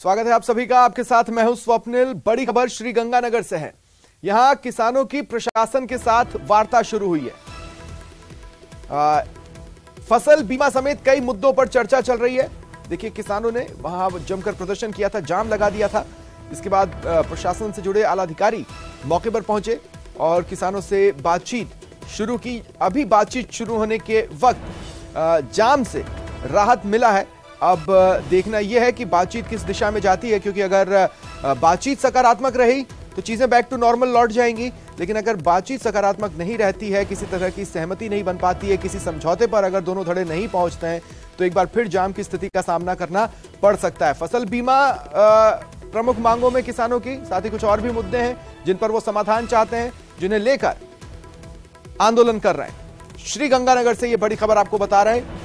स्वागत है आप सभी का। आपके साथ मैं हूं स्वप्निल। बड़ी खबर श्रीगंगानगर से है। यहां किसानों की प्रशासन के साथ वार्ता शुरू हुई है। फसल बीमा समेत कई मुद्दों पर चर्चा चल रही है। देखिए, किसानों ने वहां जमकर प्रदर्शन किया था, जाम लगा दिया था। इसके बाद प्रशासन से जुड़े आला अधिकारी मौके पर पहुंचे और किसानों से बातचीत शुरू की। अभी बातचीत शुरू होने के वक्त जाम से राहत मिला है। अब देखना यह है कि बातचीत किस दिशा में जाती है, क्योंकि अगर बातचीत सकारात्मक रही तो चीजें बैक टू नॉर्मल लौट जाएंगी। लेकिन अगर बातचीत सकारात्मक नहीं रहती है, किसी तरह की सहमति नहीं बन पाती है, किसी समझौते पर अगर दोनों धड़े नहीं पहुंचते हैं, तो एक बार फिर जाम की स्थिति का सामना करना पड़ सकता है। फसल बीमा प्रमुख मांगों में किसानों की, साथ ही कुछ और भी मुद्दे हैं जिन पर वो समाधान चाहते हैं, जिन्हें लेकर आंदोलन कर रहे हैं। श्रीगंगानगर से ये बड़ी खबर आपको बता रहे हैं।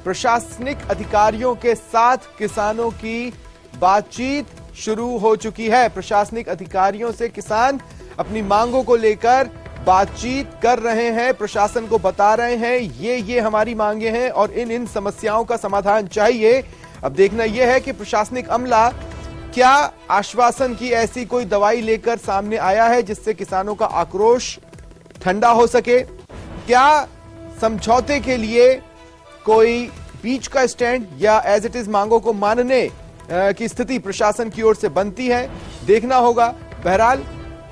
प्रशासनिक अधिकारियों के साथ किसानों की बातचीत शुरू हो चुकी है। प्रशासनिक अधिकारियों से किसान अपनी मांगों को लेकर बातचीत कर रहे हैं, प्रशासन को बता रहे हैं ये हमारी मांगे हैं और इन समस्याओं का समाधान चाहिए। अब देखना यह है कि प्रशासनिक अमला क्या आश्वासन की ऐसी कोई दवाई लेकर सामने आया है जिससे किसानों का आक्रोश ठंडा हो सके। क्या समझौते के लिए कोई बीच का स्टैंड या एज इट इज मांगों को मानने की स्थिति प्रशासन की ओर से बनती है, देखना होगा। बहरहाल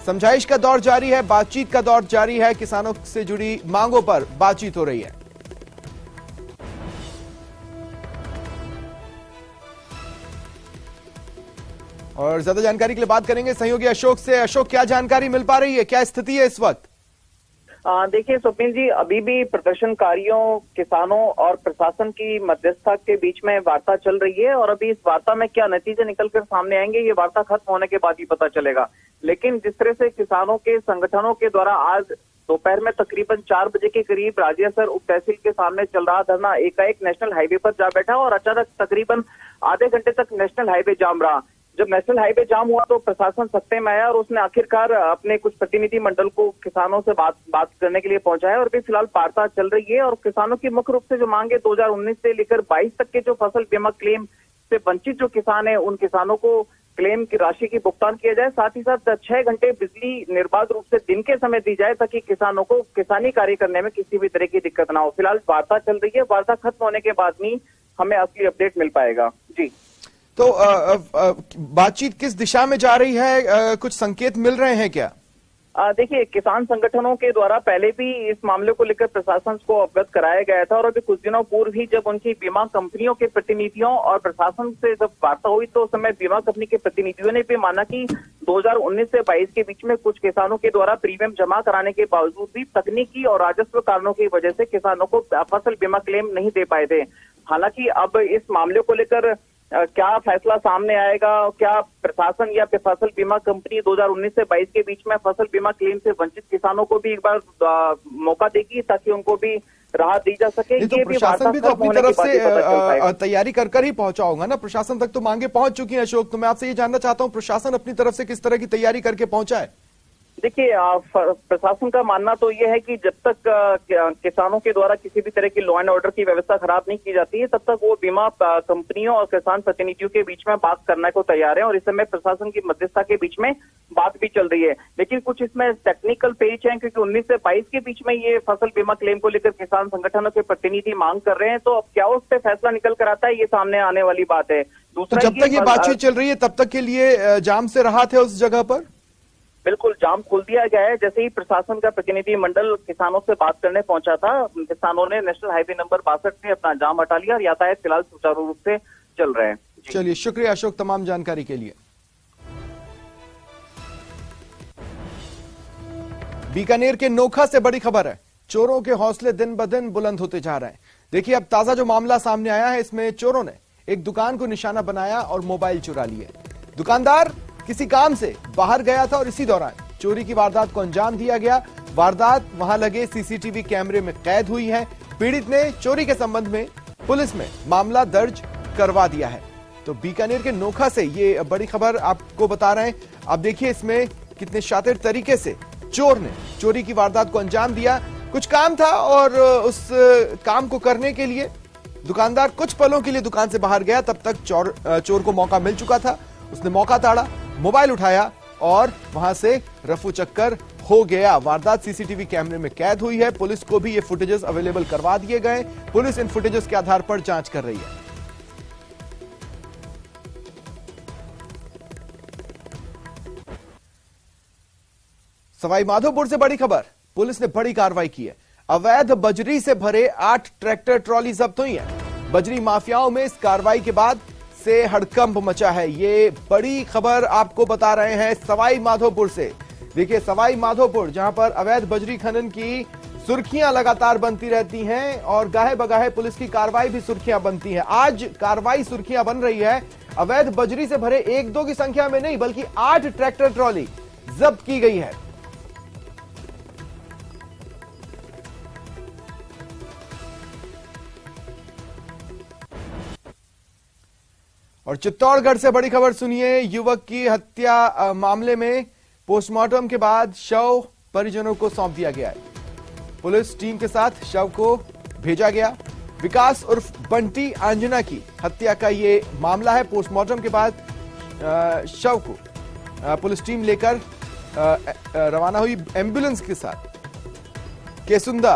समझाइश का दौर जारी है, बातचीत का दौर जारी है, किसानों से जुड़ी मांगों पर बातचीत हो रही है। और ज्यादा जानकारी के लिए बात करेंगे सहयोगी अशोक से। अशोक, क्या जानकारी मिल पा रही है, क्या स्थिति है इस वक्त? देखिए स्वप्निल जी, अभी भी प्रदर्शनकारियों, किसानों और प्रशासन की मध्यस्थता के बीच में वार्ता चल रही है और अभी इस वार्ता में क्या नतीजे निकलकर सामने आएंगे, ये वार्ता खत्म होने के बाद ही पता चलेगा। लेकिन जिस तरह से किसानों के संगठनों के द्वारा आज दोपहर में तकरीबन 4 बजे के करीब राजियासर उप तहसील के सामने चल रहा धरना एकाएक नेशनल हाईवे पर जा बैठा और अचानक तकरीबन आधे घंटे तक नेशनल हाईवे जाम रहा। जब नेशनल हाईवे जाम हुआ तो प्रशासन सत्ते में आया और उसने आखिरकार अपने कुछ प्रतिनिधि मंडल को किसानों से बात करने के लिए पहुंचाया और अभी फिलहाल वार्ता चल रही है। और किसानों की मुख्य रूप से जो मांगे 2019 से लेकर 22 तक के जो फसल बीमा क्लेम से वंचित जो किसान है, उन किसानों को क्लेम की राशि की भुगतान किया जाए। साथ ही साथ 6 घंटे बिजली निर्बाध रूप से दिन के समय दी जाए ताकि किसानों को किसानी कार्य करने में किसी भी तरह की दिक्कत ना हो। फिलहाल वार्ता चल रही है, वार्ता खत्म होने के बाद ही हमें असली अपडेट मिल पाएगा। जी, तो बातचीत किस दिशा में जा रही है, कुछ संकेत मिल रहे हैं क्या? देखिए, किसान संगठनों के द्वारा पहले भी इस मामले को लेकर प्रशासन को अवगत कराया गया था और अभी कुछ दिनों पूर्व ही जब उनकी बीमा कंपनियों के प्रतिनिधियों और प्रशासन से जब वार्ता हुई तो उस समय बीमा कंपनी के प्रतिनिधियों ने भी माना कि 2019 से 22 के बीच में कुछ किसानों के द्वारा प्रीमियम जमा कराने के बावजूद भी तकनीकी और राजस्व कारणों की वजह से किसानों को फसल बीमा क्लेम नहीं दे पाए थे। हालांकि अब इस मामले को लेकर क्या फैसला सामने आएगा, क्या प्रशासन या फसल बीमा कंपनी 2019 से 22 के बीच में फसल बीमा क्लेम से वंचित किसानों को भी एक बार मौका देगी ताकि उनको भी राहत दी जा सके। तो प्रशासन भी तो अपनी तरफ से तैयारी कर ही पहुंचा होगा ना। प्रशासन तक तो मांगे पहुंच चुकी हैं। अशोक, तो मैं आपसे ये जानना चाहता हूं, प्रशासन अपनी तरफ से किस तरह की तैयारी करके पहुंचा है? देखिए, प्रशासन का मानना तो ये है कि जब तक किसानों के द्वारा किसी भी तरह की लॉ एंड ऑर्डर की व्यवस्था खराब नहीं की जाती है, तब तक वो बीमा कंपनियों और किसान प्रतिनिधियों के बीच में बात करने को तैयार है और इस समय प्रशासन की मध्यस्थता के बीच में बात भी चल रही है। लेकिन कुछ इसमें टेक्निकल पेच है, क्योंकि 19 से 22 के बीच में ये फसल बीमा क्लेम को लेकर किसान संगठनों के प्रतिनिधि मांग कर रहे हैं। तो अब क्या उस पर फैसला निकल कर आता है, ये सामने आने वाली बात है। दूसरा, जब तक ये बातचीत चल रही है तब तक के लिए जाम से राहत है उस जगह पर? बिल्कुल, जाम खोल दिया गया है। जैसे ही प्रशासन का प्रतिनिधि मंडल किसानों से बात करने पहुंचा था, किसानों ने नेशनल हाईवे नंबर 62 से अपना जाम हटा लिया और यातायात फिलहाल सुचारू रूप से चल रहे हैं। चलिए, शुक्रिया अशोक तमाम जानकारी के लिए। बीकानेर के नोखा से बड़ी खबर है। चोरों के हौसले दिन ब दिन बुलंद होते जा रहे हैं। देखिए, अब ताजा जो मामला सामने आया है, इसमें चोरों ने एक दुकान को निशाना बनाया और मोबाइल चुरा लिए। दुकानदार किसी काम से बाहर गया था और इसी दौरान चोरी की वारदात को अंजाम दिया गया। वारदात वहां लगे सीसीटीवी कैमरे में कैद हुई है। पीड़ित ने चोरी के संबंध में पुलिस में मामला दर्ज करवा दिया है। तो बीकानेर के नोखा से ये बड़ी खबर आपको बता रहे हैं। आप देखिए इसमें कितने शातिर तरीके से चोर ने चोरी की वारदात को अंजाम दिया। कुछ काम था और उस काम को करने के लिए दुकानदार कुछ पलों के लिए दुकान से बाहर गया, तब तक चोर को मौका मिल चुका था। उसने मौका ताड़ा, मोबाइल उठाया और वहां से रफू चक्कर हो गया। वारदात सीसीटीवी कैमरे में कैद हुई है। पुलिस को भी ये फुटेजेस अवेलेबल करवा दिए गए। पुलिस इन फुटेजेस के आधार पर जांच कर रही है। सवाई माधोपुर से बड़ी खबर, पुलिस ने बड़ी कार्रवाई की है। अवैध बजरी से भरे 8 ट्रैक्टर ट्रॉली जब्त हुई हैं। बजरी माफियाओं में इस कार्रवाई के बाद से हड़कंप मचा है। ये बड़ी खबर आपको बता रहे हैं सवाई माधोपुर से। देखिए, सवाई माधोपुर जहां पर अवैध बजरी खनन की सुर्खियां लगातार बनती रहती हैं और गाहे बगाहे पुलिस की कार्रवाई भी सुर्खियां बनती हैं। आज कार्रवाई सुर्खियां बन रही है। अवैध बजरी से भरे 1-2 की संख्या में नहीं, बल्कि 8 ट्रैक्टर ट्रॉली जब्त की गई है। और चित्तौड़गढ़ से बड़ी खबर सुनिए। युवक की हत्या मामले में पोस्टमार्टम के बाद शव परिजनों को सौंप दिया गया है। पुलिस टीम के साथ शव को भेजा गया। विकास उर्फ बंटी आंजना की हत्या का ये मामला है। पोस्टमार्टम के बाद शव को पुलिस टीम लेकर रवाना हुई एम्बुलेंस के साथ। केसुंदा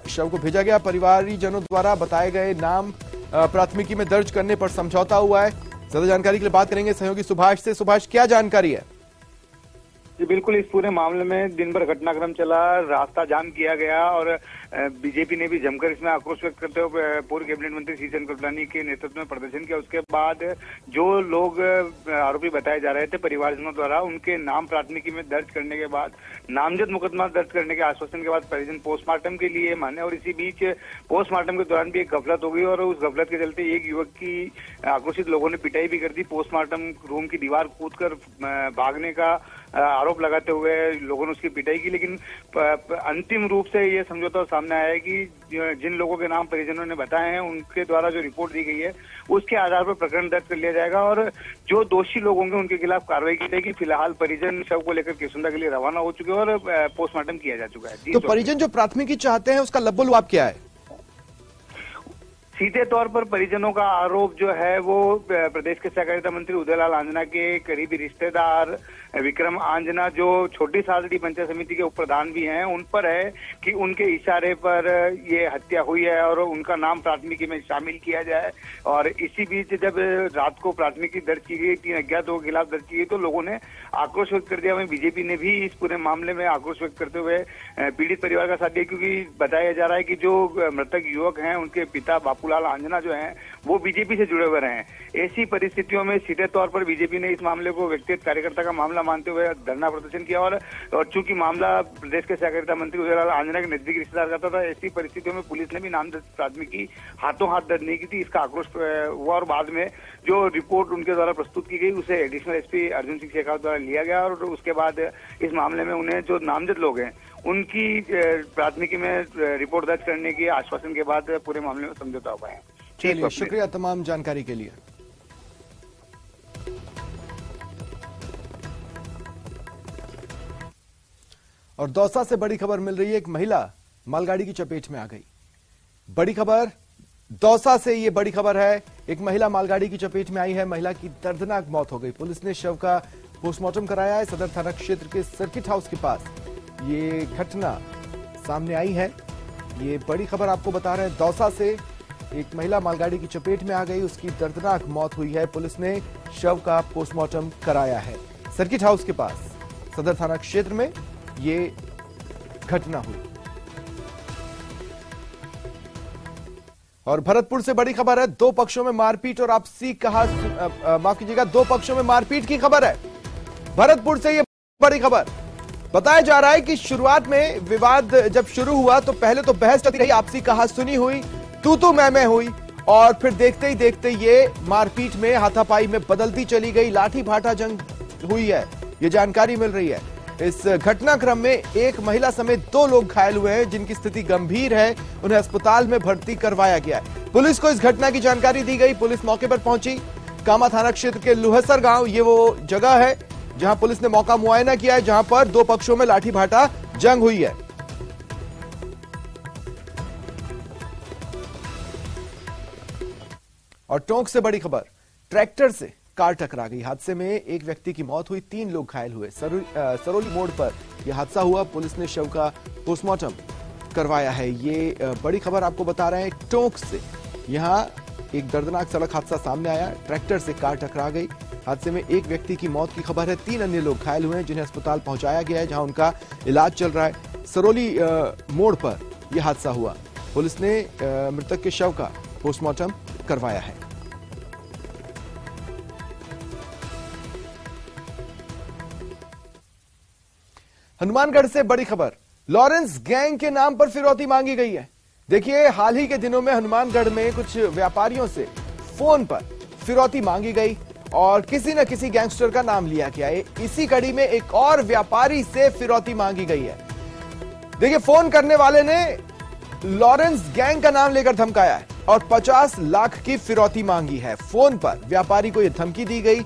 शव को भेजा गया। परिवारजनों द्वारा बताए गए नाम प्राथमिकी में दर्ज करने पर समझौता हुआ है। ज्यादा जानकारी के लिए बात करेंगे सहयोगी सुभाष से। सुभाष, क्या जानकारी है? जी बिल्कुल, इस पूरे मामले में दिन भर घटनाक्रम चला, रास्ता जाम किया गया और बीजेपी ने भी जमकर इसमें आक्रोश व्यक्त करते हुए पूर्व कैबिनेट मंत्री श्री चंद्र कृपलानी के नेतृत्व में प्रदर्शन किया। उसके बाद जो लोग आरोपी बताए जा रहे थे परिवारजनों द्वारा, उनके नाम प्राथमिकी में दर्ज करने के बाद, नामजद मुकदमा दर्ज करने के आश्वासन के बाद परिजन पोस्टमार्टम के लिए माने। और इसी बीच पोस्टमार्टम के दौरान भी एक गफलत हो गई और उस गफलत के चलते एक युवक की आक्रोशित लोगों ने पिटाई भी कर दी। पोस्टमार्टम रूम की दीवार कूदकर भागने का आरोप लगाते हुए लोगों ने उसकी पिटाई की। लेकिन अंतिम रूप से ये समझौता सामने आया है कि जिन लोगों के नाम परिजनों ने बताए हैं, उनके द्वारा जो रिपोर्ट दी गई है उसके आधार पर प्रकरण दर्ज कर लिया जाएगा और जो दोषी लोग होंगे उनके खिलाफ कार्रवाई की जाएगी। फिलहाल परिजन शव को लेकर केसुंदा के लिए रवाना हो चुके हैं और पोस्टमार्टम किया जा चुका है। तो परिजन जो प्राथमिकी चाहते हैं उसका लब्बो-लुआब क्या है? सीधे तौर पर परिजनों का आरोप जो है वो प्रदेश के सहकारिता मंत्री उदयलाल आंजना के करीबी रिश्तेदार विक्रम आंजना, जो छोटी सादड़ी पंचायत समिति के उप प्रधान भी हैं, उन पर है कि उनके इशारे पर ये हत्या हुई है और उनका नाम प्राथमिकी में शामिल किया जाए। और इसी बीच जब रात को प्राथमिकी दर्ज की गई, 3 अज्ञातों के खिलाफ दर्ज की गई, तो लोगों ने आक्रोश व्यक्त कर दिया। वहीं बीजेपी ने भी इस पूरे मामले में आक्रोश व्यक्त करते हुए पीड़ित परिवार का साथ दिया, क्योंकि बताया जा रहा है कि जो मृतक युवक हैं उनके पिता बापूलाल आंजना जो हैं वो बीजेपी से जुड़े हुए रहे हैं। ऐसी परिस्थितियों में सीधे तौर पर बीजेपी ने इस मामले को व्यक्तिगत कार्यकर्ता का मामला मानते हुए धरना प्रदर्शन किया और चूंकि मामला प्रदेश के सहकारिता मंत्री उदयलाल आंजना के नजदीकी रिश्तेदार का था, ऐसी परिस्थितियों में पुलिस ने भी नामजद प्राथमिकी हाथों हाथ दर्ज नहीं की थी। इसका आक्रोश हुआ और बाद में जो रिपोर्ट उनके द्वारा प्रस्तुत की गई उसे एडिशनल एसपी अर्जुन सिंह शेखावत द्वारा लिया गया और उसके बाद इस मामले में उन्हें जो नामजद लोग हैं उनकी प्राथमिकी में रिपोर्ट दर्ज करने के आश्वासन के बाद पूरे मामले में समझौता हुआ है। चलिए, शुक्रिया तमाम जानकारी के लिए। और दौसा से बड़ी खबर मिल रही है। एक महिला मालगाड़ी की चपेट में आ गई। बड़ी खबर दौसा से, ये बड़ी खबर है। एक महिला मालगाड़ी की चपेट में आई है। महिला की दर्दनाक मौत हो गई। पुलिस ने शव का पोस्टमार्टम कराया है। सदर थाना क्षेत्र के सर्किट हाउस के पास ये घटना सामने आई है। ये बड़ी खबर आपको बता रहे हैं। दौसा से एक महिला मालगाड़ी की चपेट में आ गई, उसकी दर्दनाक मौत हुई है। पुलिस ने शव का पोस्टमार्टम कराया है। सर्किट हाउस के पास सदर थाना क्षेत्र में ये घटना हुई। और भरतपुर से बड़ी खबर है। 2 पक्षों में मारपीट और आपसी माफ कीजिएगा, 2 पक्षों में मारपीट की खबर है। भरतपुर से ये बड़ी खबर बताया जा रहा है कि शुरुआत में विवाद जब शुरू हुआ तो पहले तो बहस चलती रही, आपसी कहासुनी हुई, तू मैं हुई और फिर देखते ही देखते ये मारपीट में, हाथापाई में बदलती चली गई। लाठी भाटा जंग हुई है, ये जानकारी मिल रही है। इस घटनाक्रम में एक महिला समेत 2 लोग घायल हुए हैं, जिनकी स्थिति गंभीर है। उन्हें अस्पताल में भर्ती करवाया गया है। पुलिस को इस घटना की जानकारी दी गई। पुलिस मौके पर पहुंची। कामा थाना क्षेत्र के लुहसर गांव, ये वो जगह है जहां पुलिस ने मौका मुआयना किया है, जहां पर 2 पक्षों में लाठी भाटा जंग हुई है। और टोंक से बड़ी खबर, ट्रैक्टर से कार टकरा गई। हादसे में एक व्यक्ति की मौत हुई, 3 लोग घायल हुए। सरोली मोड़ पर यह हादसा हुआ। पुलिस ने शव का पोस्टमार्टम करवाया है। ये बड़ी खबर आपको बता रहे हैं टोंक से। यहां एक दर्दनाक सड़क हादसा सामने आया। ट्रैक्टर से कार टकरा गई। हादसे में एक व्यक्ति की मौत की खबर है, 3 अन्य लोग घायल हुए हैं जिन्हें अस्पताल पहुंचाया गया है, जहां उनका इलाज चल रहा है। सरोली मोड़ पर यह हादसा हुआ। पुलिस ने मृतक के शव का पोस्टमार्टम करवाया है। हनुमानगढ़ से बड़ी खबर, लॉरेंस गैंग के नाम पर फिरौती मांगी गई है। देखिए, हाल ही के दिनों में हनुमानगढ़ में कुछ व्यापारियों से फोन पर फिरौती मांगी गई और किसी न किसी गैंगस्टर का नाम लिया गया है। इसी कड़ी में एक और व्यापारी से फिरौती मांगी गई है। देखिए, फोन करने वाले ने लॉरेंस गैंग का नाम लेकर धमकाया है और 50 लाख की फिरौती मांगी है। फोन पर व्यापारी को यह धमकी दी गई।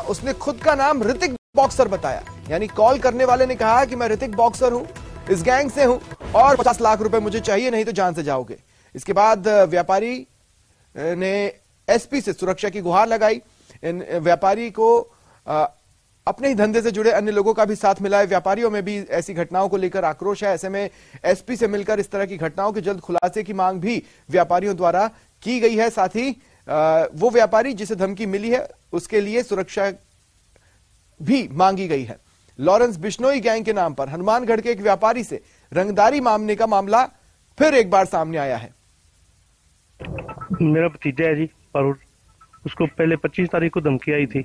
उसने खुद का नाम ऋतिक बॉक्सर बताया, यानी कॉल करने वाले ने कहा कि मैं ऋतिक बॉक्सर हूं, इस गैंग से हूं और 50 लाख रुपए मुझे चाहिए, नहीं तो जान से जाओगे। इसके बाद व्यापारी ने एसपी से सुरक्षा की गुहार लगाई। इन व्यापारी को अपने ही धंधे से जुड़े अन्य लोगों का भी साथ मिला है। व्यापारियों में भी ऐसी घटनाओं को लेकर आक्रोश है। ऐसे में एसपी से मिलकर इस तरह की घटनाओं के जल्द खुलासे की मांग भी व्यापारियों द्वारा की गई है। साथ ही वो व्यापारी जिसे धमकी मिली है उसके लिए सुरक्षा भी मांगी गई है। लॉरेंस बिश्नोई गैंग के नाम पर हनुमानगढ़ के एक व्यापारी से रंगदारी मांगने का मामला फिर एक बार सामने आया है। मेरा भतीजा है जी पारूर, उसको पहले 25 तारीख को धमकी आई थी,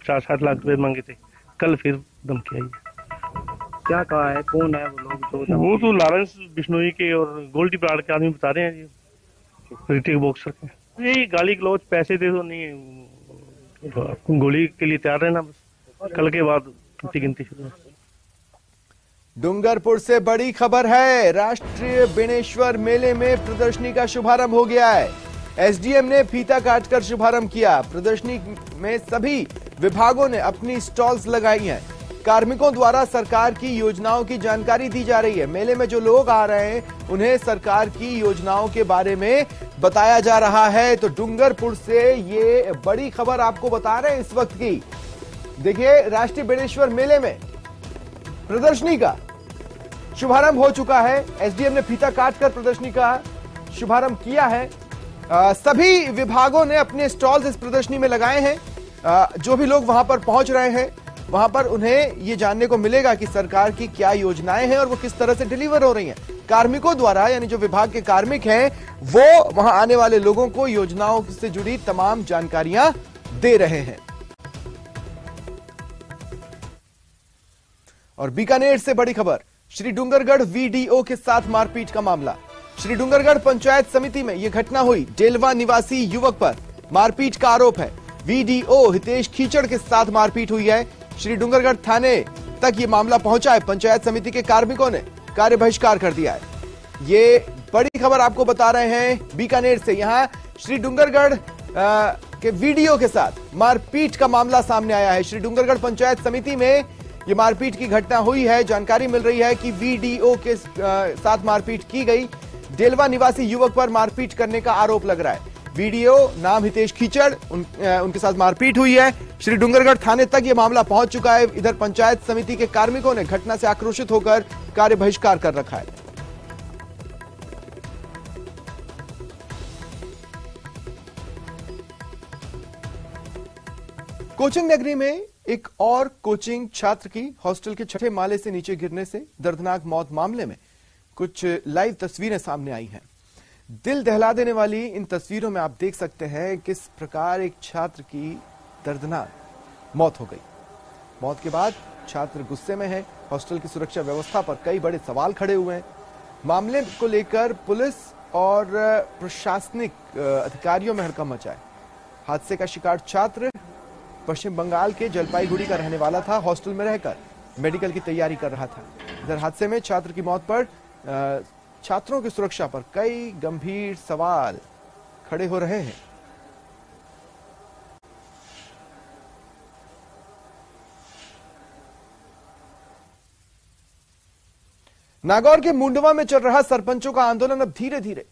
60 लाख रुपए मांगे थे। कल फिर धमकी आई। क्या कहा है, कौन है वो लोग? वो तो लॉरेंस बिश्नोई के और गोल्डी प्राड़ के आदमी बता रहे हैं जी, ऋतिक बॉक्सर के। यही गाली गलौज, पैसे दे दो, नहीं गोली के लिए तैयार रहना, बस कल के बाद गिनती शुरू। डूंगरपुर से बड़ी खबर है, राष्ट्रीय बेणेश्वर मेले में प्रदर्शनी का शुभारंभ हो गया है। एसडीएम ने फीता काटकर शुभारंभ किया। प्रदर्शनी में सभी विभागों ने अपनी स्टॉल्स लगाई हैं। कार्मिकों द्वारा सरकार की योजनाओं की जानकारी दी जा रही है। मेले में जो लोग आ रहे हैं उन्हें सरकार की योजनाओं के बारे में बताया जा रहा है। तो डूंगरपुर से ये बड़ी खबर आपको बता रहे हैं इस वक्त की। देखिए, राष्ट्रीय बेणेश्वर मेले में प्रदर्शनी का शुभारंभ हो चुका है। एसडीएम ने फीता काटकर प्रदर्शनी का शुभारंभ किया है। सभी विभागों ने अपने स्टॉल्स इस प्रदर्शनी में लगाए हैं। जो भी लोग वहां पर पहुंच रहे हैं वहां पर उन्हें ये जानने को मिलेगा कि सरकार की क्या योजनाएं हैं और वो किस तरह से डिलीवर हो रही हैं। कार्मिकों द्वारा, यानी जो विभाग के कार्मिक हैं, वो वहां आने वाले लोगों को योजनाओं से जुड़ी तमाम जानकारियां दे रहे हैं। और बीकानेर से बड़ी खबर, श्री डूंगरगढ़ वीडीओ के साथ मारपीट का मामला। श्री डूंगरगढ़ पंचायत समिति में यह घटना हुई। डेलवा निवासी युवक पर मारपीट का आरोप है। वीडीओ हितेश खीचड़ के साथ मारपीट हुई है। श्री डूंगरगढ़ थाने तक यह मामला पहुंचा है। पंचायत समिति के कार्मिकों ने कार्य बहिष्कार कर दिया है। ये बड़ी खबर आपको बता रहे हैं बीकानेर से। यहां श्री डूंगरगढ़ के वीडीओ के साथ मारपीट का मामला सामने आया है। श्री डूंगरगढ़ पंचायत समिति में ये मारपीट की घटना हुई है। जानकारी मिल रही है कि वीडीओ के साथ मारपीट की गई। डेलवा निवासी युवक पर मारपीट करने का आरोप लग रहा है। वीडियो नाम हितेश खीचड़, उनके साथ मारपीट हुई है। श्री डूंगरगढ़ थाने तक यह मामला पहुंच चुका है। इधर पंचायत समिति के कार्मिकों ने घटना से आक्रोशित होकर कार्य बहिष्कार कर रखा है। कोचिंग नगरी में एक और कोचिंग छात्र की हॉस्टल के 6ठे माले से नीचे गिरने से दर्दनाक मौत मामले में कुछ लाइव तस्वीरें सामने आई हैं। दिल दहला देने वाली इन तस्वीरों में आप देख सकते हैं किस प्रकार एक छात्र की दर्दनाक मौत हो गई। मौत के बाद छात्र गुस्से में है। हॉस्टल की सुरक्षा व्यवस्था पर कई बड़े सवाल खड़े हुए हैं। मामले को लेकर पुलिस और प्रशासनिक अधिकारियों में हड़कंप मचा है। हादसे का शिकार छात्र पश्चिम बंगाल के जलपाईगुड़ी का रहने वाला था। हॉस्टल में रहकर मेडिकल की तैयारी कर रहा था। इधर हादसे में छात्र की मौत पर छात्रों की सुरक्षा पर कई गंभीर सवाल खड़े हो रहे हैं। नागौर के मुंडवा में चल रहा सरपंचों का आंदोलन अब धीरे धीरे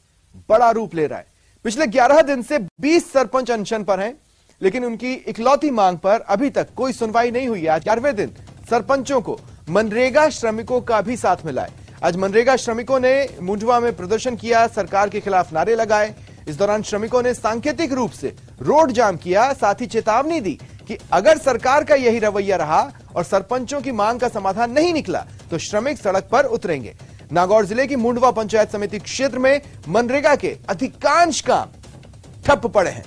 बड़ा रूप ले रहा है। पिछले 11 दिन से 20 सरपंच अनशन पर हैं, लेकिन उनकी इकलौती मांग पर अभी तक कोई सुनवाई नहीं हुई। आज 11वें दिन सरपंचों को मनरेगा श्रमिकों का भी साथ मिला है। आज मनरेगा श्रमिकों ने मुंडवा में प्रदर्शन किया, सरकार के खिलाफ नारे लगाए। इस दौरान श्रमिकों ने सांकेतिक रूप से रोड जाम किया, साथ ही चेतावनी दी कि अगर सरकार का यही रवैया रहा और सरपंचों की मांग का समाधान नहीं निकला तो श्रमिक सड़क पर उतरेंगे। नागौर जिले की मुंडवा पंचायत समिति क्षेत्र में मनरेगा के अधिकांश काम ठप पड़े हैं।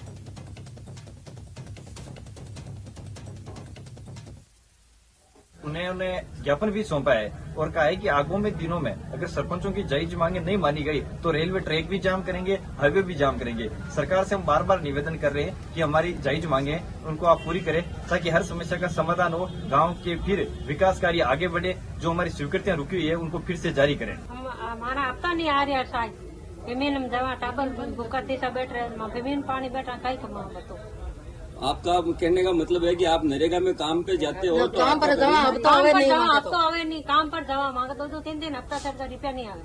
उन्हें ज्ञापन भी सौंपा है और कहा है कि आगामी दिनों में अगर सरपंचों की जायज मांगे नहीं मानी गई तो रेलवे ट्रैक भी जाम करेंगे, हाईवे भी जाम करेंगे। सरकार से हम बार बार निवेदन कर रहे हैं कि हमारी जायज मांगे उनको आप पूरी करें ताकि हर समस्या का समाधान हो, गांव के फिर विकास कार्य आगे बढ़े, जो हमारी स्वीकृतियां रुकी हुई है उनको फिर से जारी करें। हमारा हफ्ता नहीं आ रहा साहब, जमीन दवा टाबर बुका देसा बैठ रहे, जमीन पानी बैठा कई कमा बताओ। आपका कहने का मतलब है कि आप नरेगा में काम पे जाते हो तो काम पर दवा अब तो आवे नहीं, अब तो आवे नहीं, काम पर दवा मांगा दो 3 दिन हफ्ता 7,000 रुपया नहीं आवे।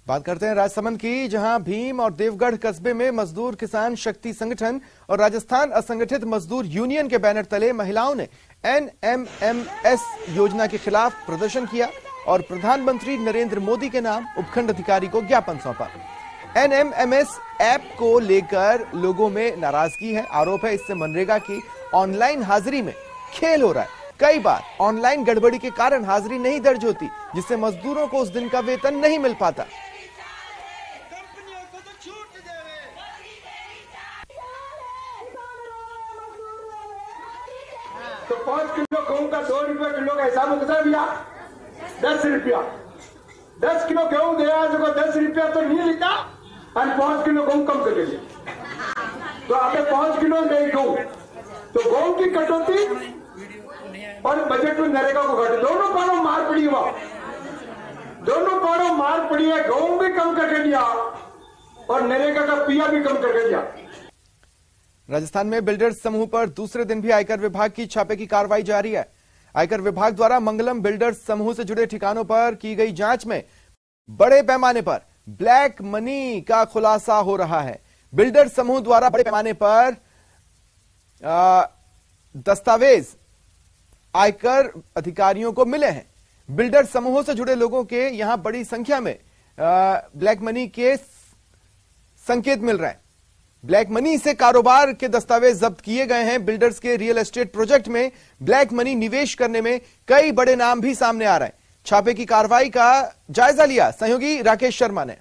बात करते हैं राजसमंद की, जहां भीम और देवगढ़ कस्बे में मजदूर किसान शक्ति संगठन और राजस्थान असंगठित मजदूर यूनियन के बैनर तले महिलाओं ने NMMS योजना के खिलाफ प्रदर्शन किया और प्रधानमंत्री नरेंद्र मोदी के नाम उपखंड अधिकारी को ज्ञापन सौंपा। NMMS ऐप को लेकर लोगों में नाराजगी है। आरोप है इससे मनरेगा की ऑनलाइन हाजिरी में खेल हो रहा है। कई बार ऑनलाइन गड़बड़ी के कारण हाजिरी नहीं दर्ज होती, जिससे मजदूरों को उस दिन का वेतन नहीं मिल पाता। तो 5 किलो गेहूं का 2 रुपये किलो का हिसाब होता है भैया, 10 रुपया 10 किलो गेहूं दिया जो 10 रुपया तो नहीं लिखा और 5 किलो गेहूं कम कर दिया, तो आपने 5 किलो नहीं गेहूं तो गेहूं की कटौती और बजट में नरेगा को घटे, दोनों पारों मार पड़ी हुआ, दोनों पारों मार पड़ी है। गेहूं भी कम करके दिया और नरेगा का पिया भी कम करके दिया। राजस्थान में बिल्डर्स समूह पर दूसरे दिन भी आयकर विभाग की छापे की कार्रवाई जारी है। आयकर विभाग द्वारा मंगलम बिल्डर्स समूह से जुड़े ठिकानों पर की गई जांच में बड़े पैमाने पर ब्लैक मनी का खुलासा हो रहा है। बिल्डर समूह द्वारा बड़े पैमाने पर दस्तावेज आयकर अधिकारियों को मिले हैं। बिल्डर समूहों से जुड़े लोगों के यहां बड़ी संख्या में ब्लैक मनी के संकेत मिल रहे हैं। ब्लैक मनी से कारोबार के दस्तावेज जब्त किए गए हैं। बिल्डर्स के रियल एस्टेट प्रोजेक्ट में ब्लैक मनी निवेश करने में कई बड़े नाम भी सामने आ रहे हैं। छापे की कार्रवाई का जायजा लिया सहयोगी राकेश शर्मा ने।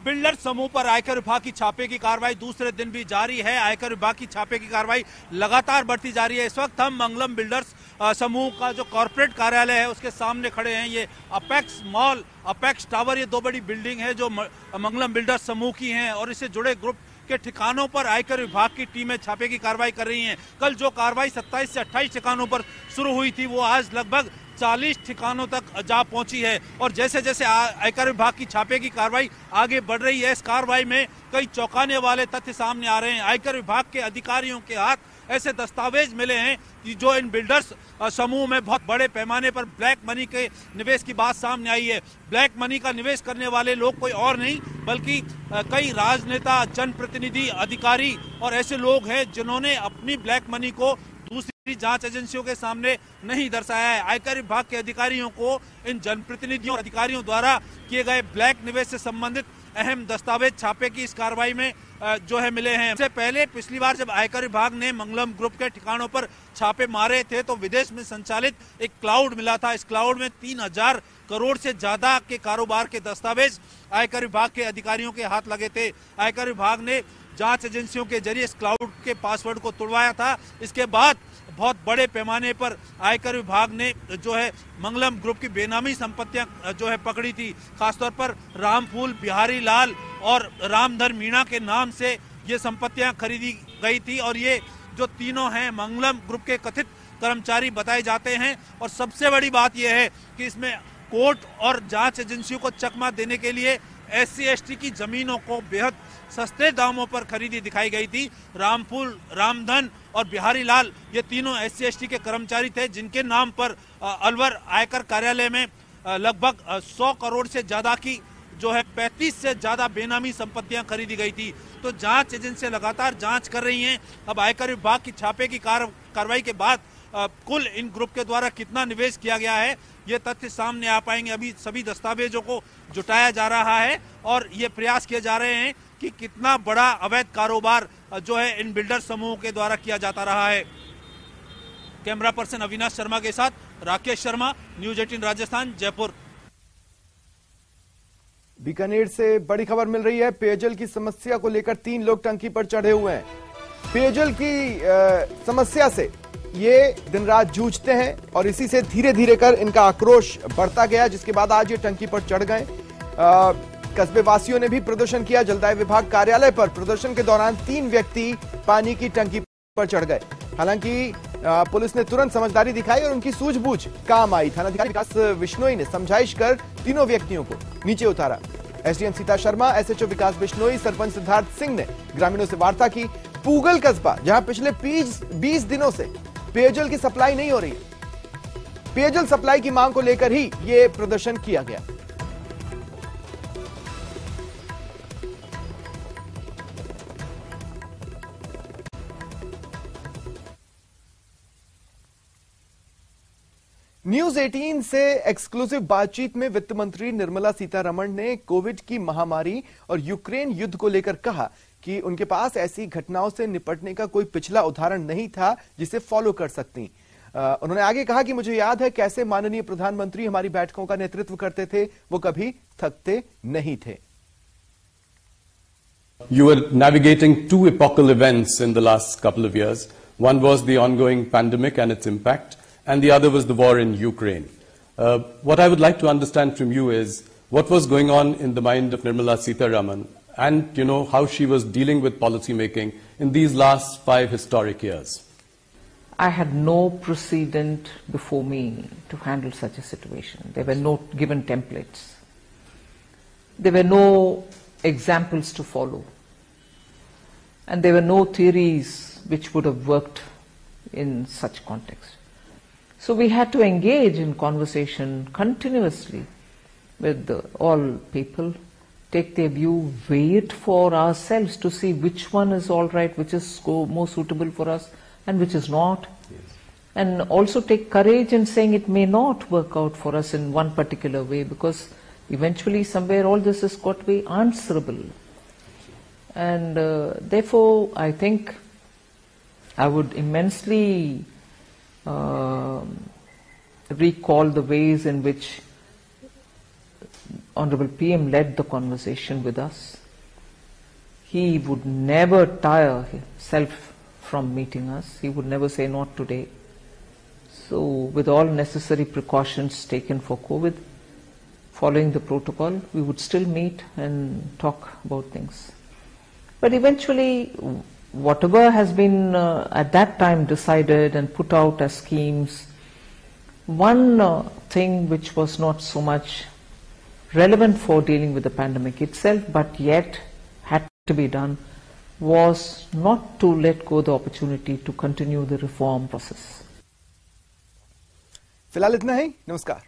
बिल्डर समूह पर आयकर विभाग की छापे की कार्रवाई दूसरे दिन भी जारी है। आयकर विभाग की छापे की कार्रवाई लगातार बढ़ती जा रही है। इस वक्त हम मंगलम बिल्डर्स समूह का जो कॉर्पोरेट कार्यालय है उसके सामने खड़े हैं। ये अपेक्स मॉल, अपेक्स टावर, ये 2 बड़ी बिल्डिंग है जो मंगलम बिल्डर्स समूह की हैं और इससे जुड़े ग्रुप के ठिकानों पर आयकर विभाग की टीमें छापे की कार्रवाई कर रही हैं। कल जो कार्रवाई 27 से 28 ठिकानों पर शुरू हुई थी वो आज लगभग 40 ठिकानों तक जा पहुंची है और जैसे जैसे आयकर विभाग की छापे की कार्रवाई आगे बढ़ रही है, इस कार्रवाई में कई चौंकाने वाले तथ्य सामने आ रहे हैं। आयकर विभाग के अधिकारियों के हाथ ऐसे दस्तावेज मिले हैं कि जो इन बिल्डर्स समूह में बहुत बड़े पैमाने पर ब्लैक मनी के निवेश की बात सामने आई है। ब्लैक मनी का निवेश करने वाले लोग कोई और नहीं बल्कि कई राजनेता, जनप्रतिनिधि, अधिकारी और ऐसे लोग हैं जिन्होंने अपनी ब्लैक मनी को दूसरी जांच एजेंसियों के सामने नहीं दर्शाया है। आयकर विभाग के अधिकारियों को इन जनप्रतिनिधियों और अधिकारियों द्वारा किए गए ब्लैक निवेश से संबंधित अहम दस्तावेज छापे की इस कार्रवाई में जो है मिले हैं। इससे पहले पिछली बार जब आयकर विभाग ने मंगलम ग्रुप के ठिकानों पर छापे मारे थे तो विदेश में संचालित एक क्लाउड मिला था। इस क्लाउड में 3000 करोड़ से ज्यादा के कारोबार के दस्तावेज आयकर विभाग के अधिकारियों के हाथ लगे थे। आयकर विभाग ने जांच एजेंसियों के जरिए इस क्लाउड के पासवर्ड को तोड़वाया था। इसके बाद बहुत बड़े पैमाने पर आयकर विभाग ने जो है मंगलम ग्रुप की बेनामी संपत्तियां जो है पकड़ी थी। खासतौर पर रामफूल, बिहारी लाल और रामधर मीणा के नाम से ये संपत्तियां खरीदी गई थी और ये जो तीनों हैं मंगलम ग्रुप के कथित कर्मचारी बताए जाते हैं। और सबसे बड़ी बात यह है कि इसमें कोर्ट और जांच एजेंसियों को चकमा देने के लिए SC/ST की जमीनों को बेहद सस्ते दामों पर खरीदी दिखाई गई थी। रामफूल, रामधन और बिहारी लाल ये तीनों SC/ST के कर्मचारी थे जिनके नाम पर अलवर आयकर कार्यालय में लगभग 100 करोड़ से ज्यादा की जो है 35 से ज्यादा बेनामी संपत्तियां खरीदी गई थी। तो जांच एजेंसियां लगातार जांच कर रही हैं। अब आयकर विभाग की छापे की कार्रवाई के बाद कुल इन ग्रुप के द्वारा कितना निवेश किया गया है ये तथ्य सामने आ पाएंगे। अभी सभी दस्तावेजों को जुटाया जा रहा है और ये प्रयास किए जा रहे हैं कि कितना बड़ा अवैध कारोबार जो है इन बिल्डर समूह के द्वारा किया जाता रहा है। कैमरा पर्सन अविनाश शर्मा के साथ राकेश शर्मा, न्यूज 18 राजस्थान, जयपुर। बीकानेर से बड़ी खबर मिल रही है। पेयजल की समस्या को लेकर 3 लोग टंकी पर चढ़े हुए हैं। पेयजल की समस्या से ये दिन रात जूझते हैं और इसी से धीरे धीरे कर इनका आक्रोश बढ़ता गया, जिसके बाद आज ये टंकी पर चढ़ गए। कस्बे वासियों ने भी प्रदर्शन किया। जलदाय विभाग कार्यालय पर प्रदर्शन के दौरान 3 व्यक्ति पानी की टंकी पर चढ़ गए। हालांकि पुलिस ने तुरंत समझदारी दिखाई और उनकी सूझबूझ काम आई। थानाधिकारी विकास बिश्नोई ने समझाइश कर तीनों व्यक्तियों को नीचे उतारा। SDM सीता शर्मा, SHO विकास बिश्नोई, सरपंच सिद्धार्थ सिंह ने ग्रामीणों से वार्ता की। पूगल कस्बा, जहां पिछले 20 दिनों से पेयजल की सप्लाई नहीं हो रही है, पेयजल सप्लाई की मांग को लेकर ही यह प्रदर्शन किया गया। न्यूज 18 से एक्सक्लूसिव बातचीत में वित्त मंत्री निर्मला सीतारमण ने कोविड की महामारी और यूक्रेन युद्ध को लेकर कहा कि उनके पास ऐसी घटनाओं से निपटने का कोई पिछला उदाहरण नहीं था जिसे फॉलो कर सकती। उन्होंने आगे कहा कि मुझे याद है कैसे माननीय प्रधानमंत्री हमारी बैठकों का नेतृत्व करते थे, वो कभी थकते नहीं थे। You were navigating 2 epochal events in the last couple of years. One was the ongoing pandemic and its impact, and the other was the war in Ukraine. What I would like to understand from you is what was going on in the mind of Nirmala Sitharaman, and how she was dealing with policy making in these last 5 historic years. I had no precedent before me to handle such a situation. There were no given templates. There were no examples to follow. And there were no theories which would have worked in such context. So we had to engage in conversation continuously with all people, take their view, wait for ourselves to see which one is all right, which is more suitable for us and which is not. Yes. And also take courage in saying it may not work out for us in one particular way, because eventually somewhere all this has got to be answerable. And therefore I think I would immensely recall the ways in which Honorable PM led the conversation with us. He would never tire himself from meeting us. He would never say not today. So with all necessary precautions taken for COVID, following the protocol, we would still meet and talk about things. But eventually, whatever has been at that time decided and put out as schemes, one thing which was not so much relevant for dealing with the pandemic itself, but yet had to be done, was not to let go the opportunity to continue the reform process. फिलहाल इतना ही, नमस्कार।